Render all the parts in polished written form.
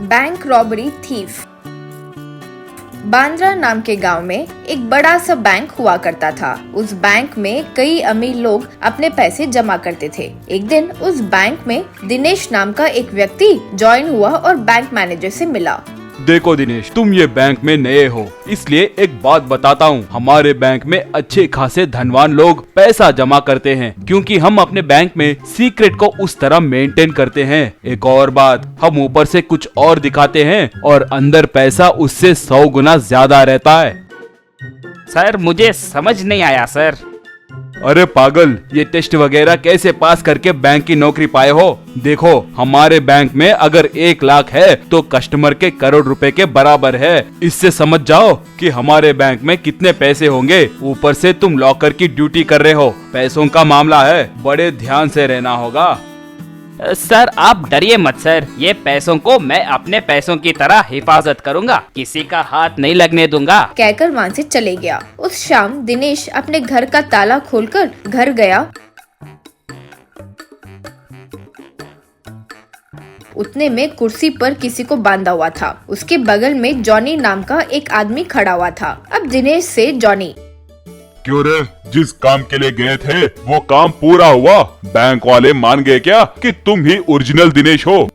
Bank robbery thief. Bandra नाम के गांव में एक बड़ा सा बैंक हुआ करता था। उस बैंक में कई अमीर लोग अपने पैसे जमा करते थे। एक दिन उस बैंक में दिनेश नाम का एक व्यक्ति ज्वाइन हुआ और बैंक मैनेजर से मिला। देखो दिनेश, तुम ये बैंक में नए हो, इसलिए एक बात बताता हूँ। हमारे बैंक में अच्छे खासे धनवान लोग पैसा जमा करते हैं, क्योंकि हम अपने बैंक में सीक्रेट को उस तरह मेंटेन करते हैं। एक और बात, हम ऊपर से कुछ और दिखाते हैं और अंदर पैसा उससे 100 गुना ज्यादा रहता है। सर, मुझे समझ नहीं आया सर। अरे पागल, ये टेस्ट वगैरह कैसे पास करके बैंक की नौकरी पाए हो? देखो, हमारे बैंक में अगर 1 लाख है तो कस्टमर के करोड़ रुपए के बराबर है। इससे समझ जाओ कि हमारे बैंक में कितने पैसे होंगे। ऊपर से तुम लॉकर की ड्यूटी कर रहे हो। पैसों का मामला है, बड़े ध्यान से रहना होगा। सर, आप डरिए मत सर, ये पैसों को मैं अपने पैसों की तरह हिफाजत करूंगा, किसी का हाथ नहीं लगने दूंगा, कहकर वहाँ से चले गया। उस शाम दिनेश अपने घर का ताला खोलकर घर गया। उतने में कुर्सी पर किसी को बांधा हुआ था। उसके बगल में जॉनी नाम का एक आदमी खड़ा हुआ था। अब दिनेश से जॉनी, क्यों रे, जिस काम के लिए गए थे वो काम पूरा हुआ? बैंक वाले मान गए क्या कि तुम ही ओरिजिनल दिनेश हो?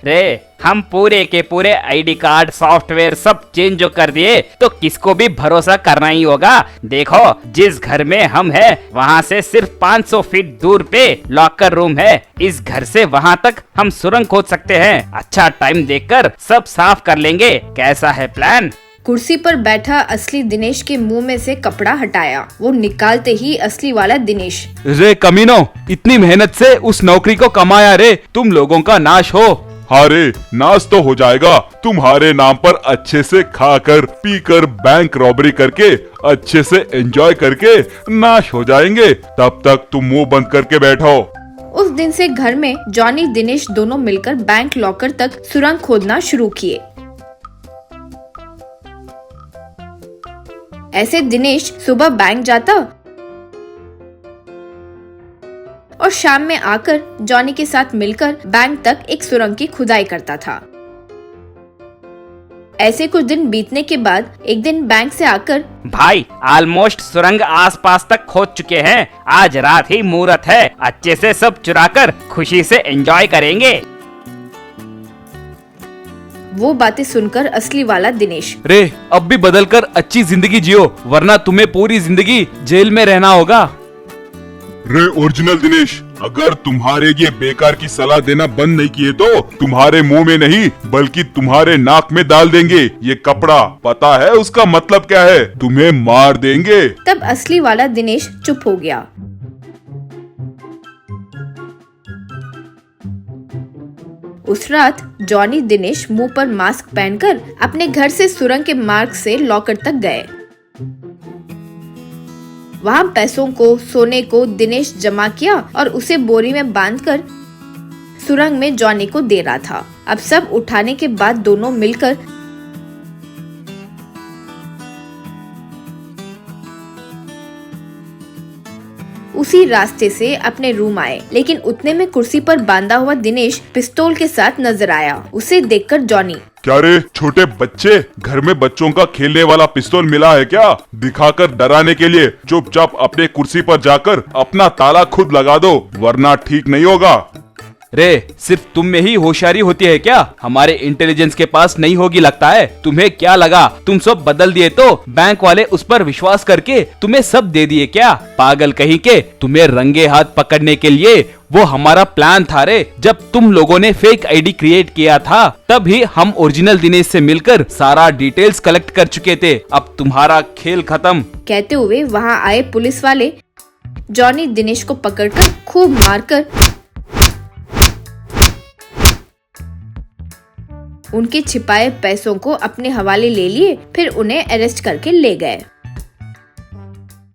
रे, हम पूरे के पूरे आईडी कार्ड सॉफ्टवेयर सब चेंज जो कर दिए, तो किसको भी भरोसा करना ही होगा। देखो, जिस घर में हम हैं, वहाँ से सिर्फ 500 फीट दूर पे लॉकर रूम है। इस घर से वहाँ तक हम सुरंग खोद सकते हैं। अच्छा टाइम देखकर सब साफ कर लेंगे। कैसा है प्लान? कुर्सी पर बैठा असली दिनेश के मुंह में से कपड़ा हटाया। वो निकालते ही असली वाला दिनेश, रे कमीनो, इतनी मेहनत से उस नौकरी को कमाया रे, तुम लोगों का नाश हो। हारे, नाश तो हो जाएगा। तुम्हारे नाम पर अच्छे से खाकर पीकर बैंक रॉबरी करके अच्छे से एंजॉय करके नाश हो जाएंगे। तब तक तुम मुंह बंद करके बैठो। उस दिन से घर में जॉनी दिनेश दोनों मिलकर बैंक लॉकर तक सुरंग खोदना शुरू किए। ऐसे दिनेश सुबह बैंक जाता और शाम में आकर जॉनी के साथ मिलकर बैंक तक एक सुरंग की खुदाई करता था। ऐसे कुछ दिन बीतने के बाद एक दिन बैंक से आकर, भाई, ऑलमोस्ट सुरंग आसपास तक खोद चुके हैं। आज रात ही मुहूर्त है, अच्छे से सब चुराकर खुशी से एंजॉय करेंगे। वो बातें सुनकर असली वाला दिनेश, रे, अब भी बदल कर अच्छी जिंदगी जियो, वरना तुम्हें पूरी जिंदगी जेल में रहना होगा। रे ओरिजिनल दिनेश, अगर तुम्हारे ये बेकार की सलाह देना बंद नहीं किए तो तुम्हारे मुंह में नहीं बल्कि तुम्हारे नाक में डाल देंगे ये कपड़ा। पता है उसका मतलब क्या है? तुम्हें मार देंगे। तब असली वाला दिनेश चुप हो गया। उस रात जॉनी दिनेश मुंह पर मास्क पहनकर अपने घर से सुरंग के मार्ग से लॉकर तक गए। वहाँ पैसों को, सोने को दिनेश जमा किया और उसे बोरी में बांधकर सुरंग में जॉनी को दे रहा था। अब सब उठाने के बाद दोनों मिलकर उसी रास्ते से अपने रूम आए, लेकिन उतने में कुर्सी पर बांधा हुआ दिनेश पिस्तौल के साथ नजर आया। उसे देखकर जॉनी, क्या रे छोटे बच्चे, घर में बच्चों का खेलने वाला पिस्तौल मिला है क्या? दिखाकर डराने के लिए चुपचाप अपने कुर्सी पर जाकर अपना ताला खुद लगा दो, वरना ठीक नहीं होगा। रे, सिर्फ तुम में ही होशियारी होती है क्या? हमारे इंटेलिजेंस के पास नहीं होगी लगता है। तुम्हें क्या लगा तुम सब बदल दिए तो बैंक वाले उस पर विश्वास करके तुम्हें सब दे दिए क्या? पागल कहीं के, तुम्हें रंगे हाथ पकड़ने के लिए वो हमारा प्लान था रे। जब तुम लोगों ने फेक आईडी क्रिएट किया था, तब ही हम ओरिजिनल दिनेश से मिलकर सारा डिटेल्स कलेक्ट कर चुके थे। अब तुम्हारा खेल खत्म। कहते हुए वहाँ आए पुलिस वाले जॉनी दिनेश को पकड़कर खूब मारकर उनके छिपाए पैसों को अपने हवाले ले लिए, फिर उन्हें अरेस्ट करके ले गए।